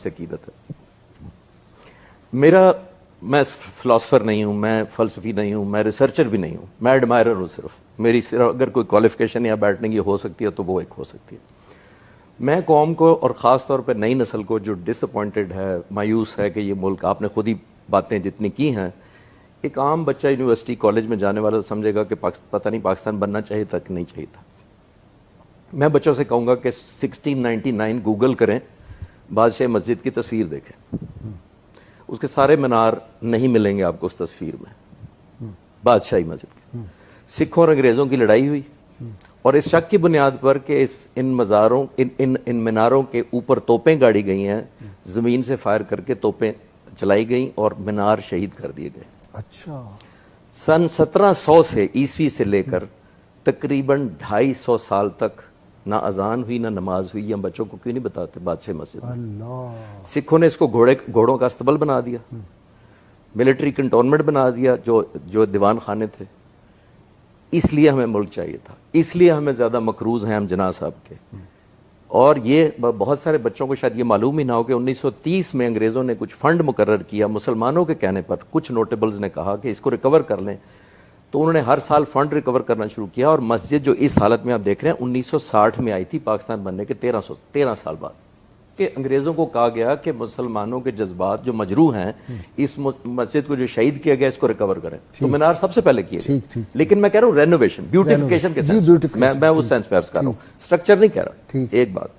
سے عقیدت ہے. میں فلاسفر نہیں ہوں, میں فلسفی نہیں ہوں, میں ریسرچر بھی نہیں ہوں, میں ایڈمائرر ہوں. میری صرف اگر کوئی کوالیفیکیشن یا بیٹھنے کی ہو سکتی ہے تو وہ ایک ہو سکتی ہے. میں قوم کو اور خاص طور پہ نئی نسل کو جو ڈس اپوائنٹڈ ہے, مایوس ہے کہ یہ ملک, آپ نے خود ہی باتیں جتنی کی ہیں, ایک عام بچہ یونیورسٹی کالج میں جانے والا سمجھے گا کہ پتہ نہیں پاکستان بننا چاہیے تھا کہ نہیں چاہیے تھا. میں بچوں سے کہوں گا کہ 1699 گوگل کریں, بادشاہ مسجد کی تصویر دیکھیں, اس کے سارے مینار نہیں ملیں گے آپ کو اس تصویر میں, بادشاہی مسجد کے. سکھوں اور انگریزوں کی لڑائی ہوئی, اور اس شک کی بنیاد پر کہ ان مزاروں ان میناروں کے اوپر توپیں گاڑی گئی ہیں, زمین سے فائر کر کے توپیں چلائی گئیں اور مینار شہید کر دیے گئے. اچھا. سن 1700 سے عیسوی سے لے کر تقریباً 250 سال تک نہ اذان ہوئی نہ نماز ہوئی. ہم بچوں کو کیوں نہیں بتاتے بادشاہ مسجد؟ اللہ. سکھوں نے اس کو گھوڑوں کا استبل بنا دیا, ملٹری کنٹونمنٹ بنا دیا جو دیوان خانے تھے. اس لیے ہمیں ملک چاہیے تھا, اس لیے ہمیں زیادہ مقروض ہیں ہم جناح صاحب کے. اور یہ بہت سارے بچوں کو شاید یہ معلوم ہی نہ ہو کہ 1930 میں انگریزوں نے کچھ فنڈ مقرر کیا مسلمانوں کے کہنے پر. کچھ نوٹیبلز نے کہا کہ اس کو ریکور کر لیں, تو انہوں نے ہر سال فنڈ ریکور کرنا شروع کیا, اور مسجد جو اس حالت میں آپ دیکھ رہے ہیں 1960 میں آئی تھی پاکستان بننے کے 13 سال بعد. کہ انگریزوں کو کہا گیا کہ مسلمانوں کے جذبات جو مجروح ہیں, اس مسجد کو جو شہید کیا گیا اس کو ریکور کریں. تو مینار سب سے پہلے کیے گئے, لیکن میں کہہ رہا ہوں رینوویشن, بیوٹیفیکیشن کے سینس میں اس سینس پہ عرض کر رہا ہوں, سٹرکچر نہیں کہہ رہا. ایک بات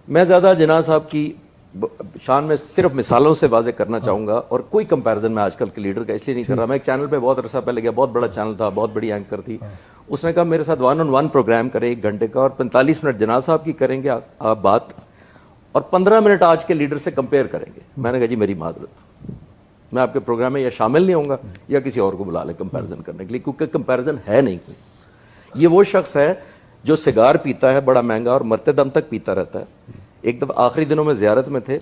میں زیادہ جناح صاحب کی شان میں صرف مثالوں سے واضح کرنا چاہوں گا, اور کوئی کمپیرزن میں آج کل کے لیڈر کا اس لیے نہیں کر رہا. میں ایک چینل پہ بہت عرصہ پہلے گیا, بہت بڑا چینل تھا, بہت بڑی اینکر تھی. اس نے کہا میرے ساتھ 1 on 1 پروگرام کریں 1 گھنٹے کا, اور 45 منٹ جناح صاحب کی کریں گے آپ بات, اور 15 منٹ آج کے لیڈر سے کمپیئر کریں گے. میں نے کہا جی میری معذرت, میں آپ کے پروگرام میں یا شامل نہیں ہوں گا یا کسی اور کو بلا لیں کمپیرزن کرنے کے لیے, کیونکہ کمپیرزن ہے نہیں کوئی. یہ وہ شخص ہے جو سگار پیتا ہے بڑا مہنگا اور مرتے دم تک پیتا رہتا ہے. ایک دفعہ آخری دنوں میں زیارت میں تھے,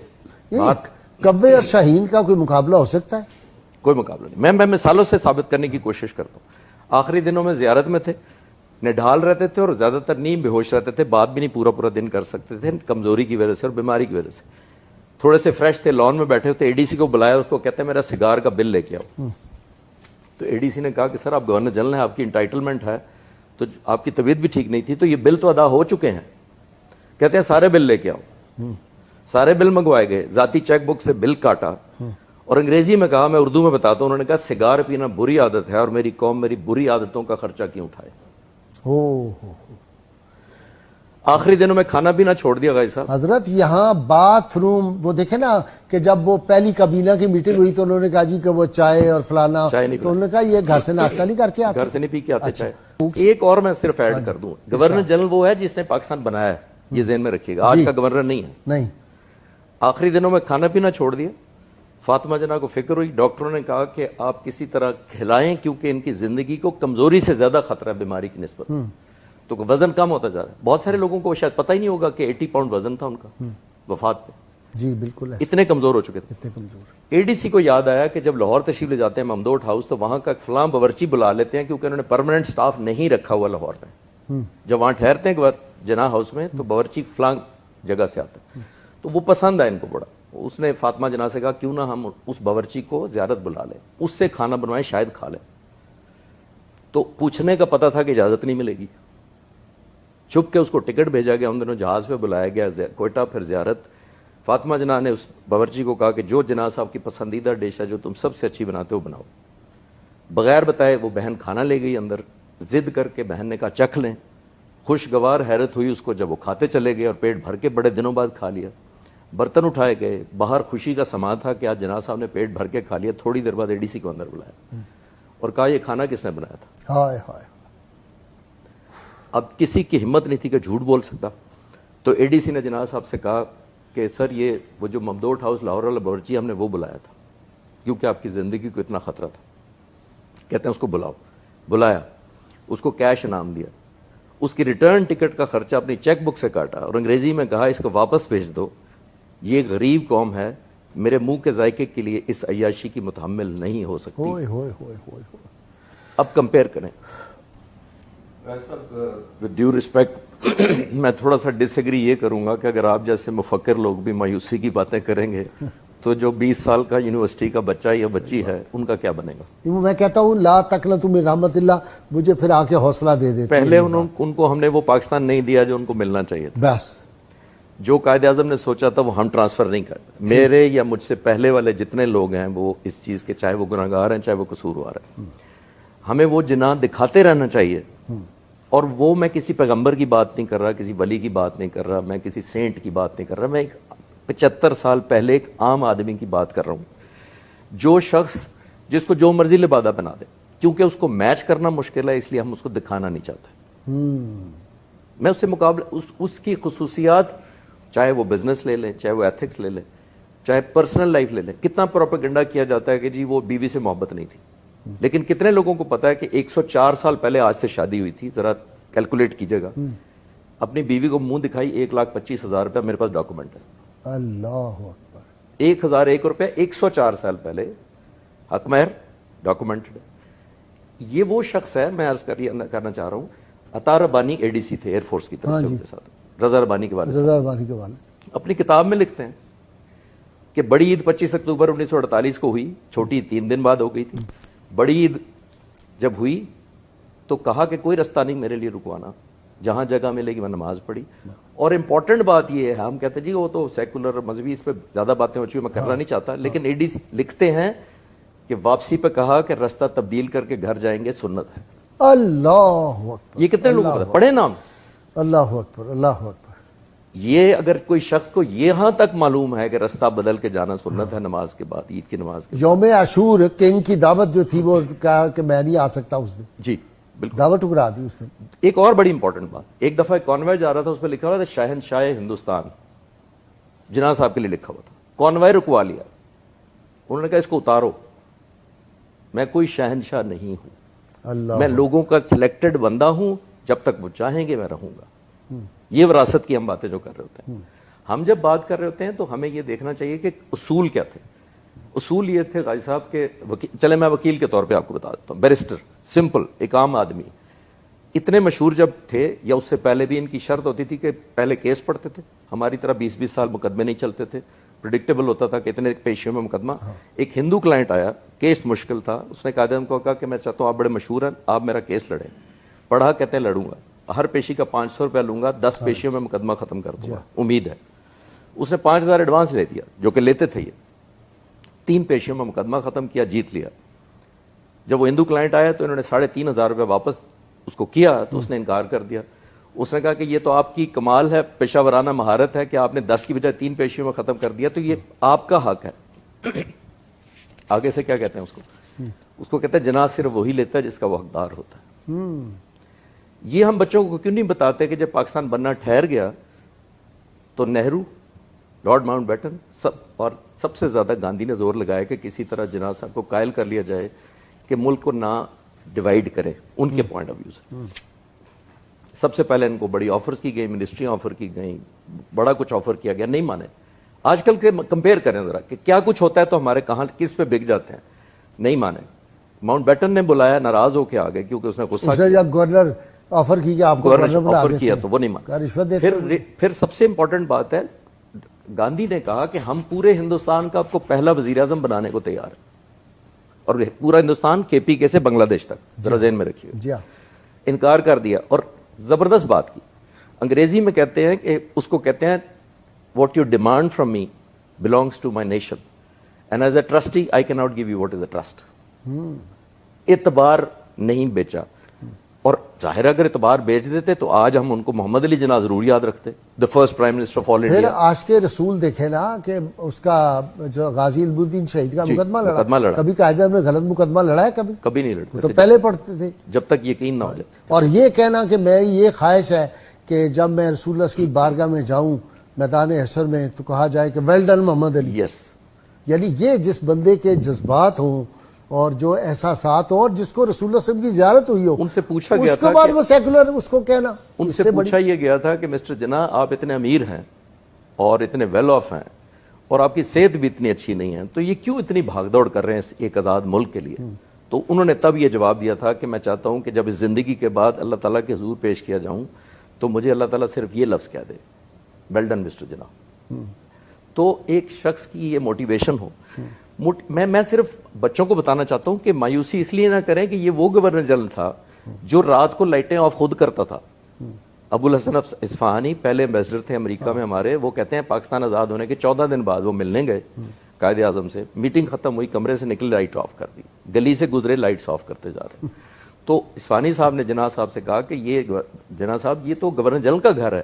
کوے اور شاہین کا کوئی مقابلہ ہو سکتا ہے؟ کوئی مقابلہ نہیں. میں مثالوں سے ثابت کرنے کی کوشش کرتا ہوں. آخری دنوں میں زیارت میں تھے, نڈھال رہتے تھے اور زیادہ تر نیم بے ہوش رہتے تھے, بات بھی نہیں پورا دن کر سکتے تھے کمزوری کی وجہ سے اور بیماری کی وجہ سے. تھوڑے سے فریش تھے, لان میں بیٹھے ہوتے, اے ڈی سی کو بلایا, اس کو کہتے ہیں میرا سگار کا بل لے کے آؤ. تو اے ڈی سی نے کہا کہ سر آپ گورنر جنرل ہیں, آپ کی انٹائٹلمنٹ ہے, تو آپ کی طبیعت بھی ٹھیک نہیں تھی, تو یہ بل تو ادا ہو چکے ہیں. کہتے ہیں سارے بل لے کے آؤ. سارے بل منگوائے گئے, ذاتی چیک بک سے بل کاٹا, اور انگریزی میں کہا, میں اردو میں بتاتا ہوں, انہوں نے کہا سگار پینا بری عادت ہے اور میری قوم میری بری عادتوں کا خرچہ کیوں اٹھائے. آخری دنوں میں کھانا پینا چھوڑ دیا غازی صاحب. حضرت یہاں باتھ روم وہ دیکھیں نا کہ جب وہ پہلی کابینہ کی میٹنگ ہوئی تو انہوں نے کہا جی کہ وہ چائے اور فلانا, تو انہوں نے کہا یہ گھر سے ناشتہ نہیں کر کے آتے, گھر سے نہیں پی کے آتے چائے. ایک اور میں صرف ایڈ کر دوں, گورنر جنرل وہ ہے جس نے پاکستان بنایا ہے, یہ ذہن میں رکھیے گا, آج کا گورنر نہیں ہے. نہیں. آخری دنوں میں کھانا پینا چھوڑ دیا. فاطمہ جناح کو فکر ہوئی, ڈاکٹروں نے کہا کہ آپ کسی طرح کھلائیں کیونکہ ان کی زندگی کو کمزوری سے زیادہ خطرہ ہے بیماری کی نسبت. تو وزن کم ہوتا جا رہا ہے. بہت سارے لوگوں کو شاید پتہ ہی نہیں ہوگا کہ 80 پاؤنڈ وزن تھا ان کا وفات پہ. جی بالکل, اتنے کمزور ہو چکے تھے. اتنے کمزور. اے ڈی سی کو یاد آیا کہ جب لاہور تشریف لے جاتے ہیں ممدوٹ ہاؤس, تو وہاں کا فلاں باورچی بلا لیتے ہیں کیونکہ انہوں نے پرماننٹ سٹاف نہیں رکھا ہوا لاہور میں. جب وہاں ٹھہرتے ہیں جناح ہاؤس میں تو باورچی فلاں جگہ سے آتا ہے. تو وہ پسند آیا ان کو بڑا. اس نے فاطمہ جناح سے کہا کیوں نہ ہم اس باورچی کو زیارت بلا لیں, اس سے کھانا بنوائیں, شاید کھا لیں. تو پوچھنے کا پتہ تھا کہ اجازت نہیں ملے گی. چھپ کے اس کو ٹکٹ بھیجا گیا, ان دنوں جہاز پہ بلایا گیا کوئٹہ, پھر زیارت. فاطمہ جناح نے اس باورچی کو کہا کہ جو جناح صاحب کی پسندیدہ ڈش ہے جو تم سب سے اچھی بناتے ہو بناؤ. بغیر بتائے وہ بہن کھانا لے گئی اندر, ضد کر کے بہن نے کہا چکھ لیں. خوشگوار حیرت ہوئی اس کو جب وہ کھاتے چلے گئے اور پیٹ بھر کے بڑے دنوں بعد کھا لیا. برتن اٹھائے گئے, باہر خوشی کا سما تھا کہ آج جناح صاحب نے پیٹ بھر کے کھا لیا. تھوڑی دیر بعد اے ڈی سی کو اندر بلایا اور کہا یہ کھانا کس نے بنایا تھا. ہائے ہائے. اب کسی کی ہمت نہیں تھی کہ جھوٹ بول سکتا, تو اے ڈی سی نے جناح صاحب سے کہا کہ سر یہ وہ جو ممدوٹ ہاؤس لاہور والا باورچی ہم نے وہ بلایا تھا کیونکہ آپ کی زندگی کو اتنا خطرہ تھا. کہتے ہیں اس کو بلاؤ. بلایا, اس کو کیش انعام دیا, اس کی ریٹرن ٹکٹ کا خرچہ اپنی چیک بک سے کاٹا اور انگریزی میں کہا اس کو واپس بھیج دو, یہ غریب قوم ہے, میرے منہ کے ذائقے کے لیے اس عیاشی کی متحمل نہیں ہو سکتی. اب کمپیئر کریں. with due respect میں تھوڑا سا ڈس ایگری یہ کروں گا کہ اگر آپ جیسے مفکر لوگ بھی مایوسی کی باتیں کریں گے تو جو 20 سال کا یونیورسٹی کا بچہ یا بچی ہے ان کا کیا بنے گا؟ میں کہتا ہوں لا تقنطوا من رحمت اللہ، مجھے پھر آ کے حوصلہ دے دیتے پہلے ان کو ہم نے وہ پاکستان نہیں دیا جو ان کو ملنا چاہیے تھا. بس جو قائد اعظم نے سوچا تھا وہ ہم ٹرانسفر نہیں کرتے. میرے یا مجھ سے پہلے والے جتنے لوگ ہیں وہ اس چیز کے، چاہے وہ گناہگار ہیں چاہے وہ قصوروار ہیں، ہمیں وہ جناح دکھاتے رہنا چاہیے. اور وہ میں کسی پیغمبر کی بات نہیں کر رہا، کسی ولی کی بات نہیں کر رہا، میں کسی سینٹ کی بات نہیں کر رہا، میں ایک 75 سال پہلے ایک عام آدمی کی بات کر رہا ہوں. جو شخص جس کو جو مرضی لبادہ بنا دے، کیونکہ اس کو میچ کرنا مشکل ہے اس لیے ہم اس کو دکھانا نہیں چاہتے. میں اس سے مقابلہ اس کی خصوصیات، چاہے وہ بزنس لے لیں، چاہے وہ ایتھکس لے لیں، چاہے پرسنل لائف لے لیں. کتنا پروپیگنڈا کیا جاتا ہے کہ جی وہ بیوی سے محبت نہیں تھی، لیکن کتنے لوگوں کو پتا ہے کہ 104 سال پہلے آج سے شادی ہوئی تھی؟ ذرا کیلکولیٹ کیجئے گا. اپنی بیوی کو منہ دکھائی 1,25,000 روپیہ میرے پاس ڈاکومنٹ ہے. اللہ اکبر. 1,001 روپے 104 سال پہلے، حق مہر ڈاکومنٹڈ. یہ وہ شخص ہے، میں عرض کرنا چاہ رہا ہوں، عطا ربانی ADC تھے ایئر فورس کی طرف سے، ان کے ساتھ رضا ربانی کے والد، رضا ربانی کے والد اپنی کتاب میں لکھتے ہیں کہ بڑی عید 25 اکتوبر 1948 کو ہوئی، چھوٹی 3 دن بعد ہو گئی تھی. بڑی عید جب ہوئی تو کہا کہ کوئی رستہ نہیں میرے لیے رکوانا، جہاں جگہ ملے گی میں نماز پڑھی. اور امپورٹنٹ بات یہ ہے، ہم کہتے ہیں جی وہ تو سیکولر اور مذہبی، اس پہ زیادہ باتیں ہو چکی میں کرنا نہیں چاہتا، لیکن ADC لکھتے ہیں کہ واپسی پہ کہا کہ رستہ تبدیل کر کے گھر جائیں گے، سنت ہے. اللہ اکبر. یہ کتنے لوگوں کو پڑھے نام؟ اللہ اکبر. اللہ اکبر. یہ اگر کوئی شخص کو یہاں تک معلوم ہے کہ رستہ بدل کے جانا سنت ہے نماز کے بعد، عید کی نماز کے بعد. یوم عاشور کنگ کی دعوت جو تھی وہ کہا کہ میں نہیں آ سکتا اس دن، جی بالکل دعوت ٹکرا دی اس دن. ایک اور بڑی امپورٹنٹ بات، ایک دفعہ کانوائے جا رہا تھا، اس پہ لکھا ہوا تھا شہنشاہ ہندوستان، جناح صاحب کے لیے لکھا ہوا تھا. کانوائے رکوا لیا، انہوں نے کہا اس کو اتارو. میں کوئی شہنشاہ نہیں ہوں، اللہ میں لوگوں کا سلیکٹڈ بندہ ہوں، جب تک وہ چاہیں گے میں رہوں گا. یہ وراثت کی ہم باتیں جو کر رہے ہوتے ہیں. ہم جب بات کر رہے ہوتے ہیں تو ہمیں یہ دیکھنا چاہیے کہ اصول کیا تھے. اصول یہ تھے غازی صاحب کے، چلے میں وکیل کے طور پہ آپ کو بتا دیتا ہوں، بیرسٹر سمپل ایک عام آدمی. اتنے مشہور جب تھے یا اس سے پہلے بھی ان کی شرط ہوتی تھی کہ پہلے کیس پڑھتے تھے، ہماری طرح 20-20 سال مقدمے نہیں چلتے تھے، پریڈکٹیبل ہوتا تھا کہ اتنے پیشیوں میں مقدمہ. ایک ہندو کلائنٹ آیا، کیس مشکل تھا، اس نے قائد اعظم کو کہا کہ میں چاہتا ہوں آپ بڑے مشہور ہیں، آپ میرا کیس لڑیں. پڑھا، کہتے ہیں لڑوں گا، ہر پیشی کا 500 روپیہ لوں گا، 10 پیشیوں میں مقدمہ ختم کر دوں گا، امید ہے. اس نے 5,000 ایڈوانس لے دیا، جو کہ لیتے تھے. یہ 3 پیشیوں میں مقدمہ ختم کیا، جیت لیا. جب وہ ہندو کلائنٹ آیا تو انہوں نے 3,500 روپے واپس اس کو کیا تو اس نے انکار کر دیا. اس نے کہا کہ یہ تو آپ کی کمال ہے، پیشہ ورانہ مہارت ہے کہ آپ نے 10 کی بجائے 3 پیشیوں میں ختم کر دیا، تو یہ آپ کا حق ہے. آگے سے کیا کہتے ہیں اس کو کہتے ہیں جناح صرف وہی لیتا ہے جس کا وہ حقدار ہوتا ہے. یہ ہم بچوں کو کیوں نہیں بتاتے کہ جب پاکستان بننا ٹھہر گیا تو نہرو، لارڈ ماؤنٹ بیٹن اور سب سے زیادہ گاندھی نے زور لگایا کہ کسی طرح جناح صاحب کو قائل کر لیا جائے کہ ملک کو نہ ڈیوائیڈ کرے ان کے پوائنٹ آف ویو سے. سب سے پہلے ان کو بڑی آفرز کی گئی، منسٹریاں آفر کی گئیں، بڑا کچھ آفر کیا گیا، نہیں مانے. آج کل کے کمپیئر کریں ذرا کہ کیا کچھ ہوتا ہے تو ہمارے کہاں کس پہ بک جاتے ہیں، نہیں مانے. ماؤنٹ بیٹن نے بلایا، ناراض ہو کے آ گئے کیونکہ اس نے غصہ کیا. جب گورنر آفر کی کہ آپ کو گورنر بنا آفر کیا تو وہ نہیں مانا. رشوت دیتے. پھر سب سے امپورٹنٹ بات ہے، گاندھی نے کہا کہ ہم پورے ہندوستان کا آپ کو پہلا وزیر اعظم بنانے کو تیار ہیں، اور پورا ہندوستان KPK سے بنگلہ دیش تک، ذرا ذہن میں رکھیے. جی ہاں. انکار کر دیا اور زبردست بات کی. انگریزی میں کہتے ہیں کہ اس کو کہتے ہیں what you demand from me belongs to my nation and as a trustee I cannot give you what is a trust. اعتبار نہیں بیچا. اور ظاہر اگر اعتبار بیچ دیتے تو آج ہم ان کو محمد علی جناح ضرور یاد رکھتے، the first prime minister of all پھر India. عاشق رسول دیکھے نا کہ اس کا جو غازی الدین شہید کا مقدمہ لڑا، کبھی قائد اعظم نے غلط مقدمہ لڑا ہے؟ کبھی نہیں لڑتے تو پہلے پڑھتے تھے جب تک یقین نہ ہو جائے. اور یہ کہنا کہ میں یہ خواہش ہے کہ جب میں رسول اللہ کی بارگاہ میں جاؤں میدان حشر میں تو کہا جائے کہ ویل ڈن محمد علی. یس. یعنی یہ جس بندے کے جذبات ہوں اور جو احساسات ہوں اور جس کو رسول اللہ صلی اللہ علیہ وسلم کی زیارت ہوئی ہو، ان سے پوچھا گیا اس کے بعد وہ سیکولر اس کو کہنا. ان سے پوچھا یہ گیا تھا کہ مسٹر جناح آپ اتنے امیر ہیں اور اتنے ویل آف ہیں اور آپ کی صحت بھی اتنی اچھی نہیں ہے، تو یہ کیوں اتنی بھاگ دوڑ کر رہے ہیں ایک آزاد ملک کے لیے؟ تو انہوں نے تب یہ جواب دیا تھا کہ میں چاہتا ہوں کہ جب اس زندگی کے بعد اللہ تعالیٰ کے حضور پیش کیا جاؤں تو مجھے اللہ تعالیٰ صرف یہ لفظ کہہ دے، ویل ڈن مسٹر جناح. تو ایک شخص کی یہ موٹیویشن ہو. میں صرف بچوں کو بتانا چاہتا ہوں کہ مایوسی اس لیے نہ کریں کہ یہ وہ گورنر جنرل تھا جو رات کو لائٹیں آف خود کرتا تھا. ابو الحسن اصفہانی پہلے ایمبیسڈر تھے امریکہ میں ہمارے، وہ کہتے ہیں پاکستان آزاد ہونے کے 14 دن بعد وہ ملنے گئے قائد اعظم سے، میٹنگ ختم ہوئی، کمرے سے نکلے لائٹ آف کر دی، گلی سے گزرے لائٹس آف کرتے جا رہے. تو اصفہانی صاحب نے جناح صاحب سے کہا کہ یہ جناح صاحب یہ تو گورنر جنرل کا گھر ہے،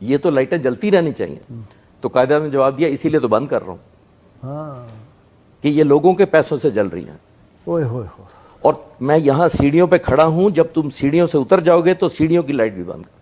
یہ تو لائٹیں جلتی رہنی چاہیے. تو قائد اعظم نے جواب دیا اسی لیے تو بند کر رہا ہوں کہ یہ لوگوں کے پیسوں سے جل رہی ہیں، اور میں یہاں سیڑھیوں پہ کھڑا ہوں، جب تم سیڑھیوں سے اتر جاؤ گے تو سیڑھیوں کی لائٹ بھی بند کر.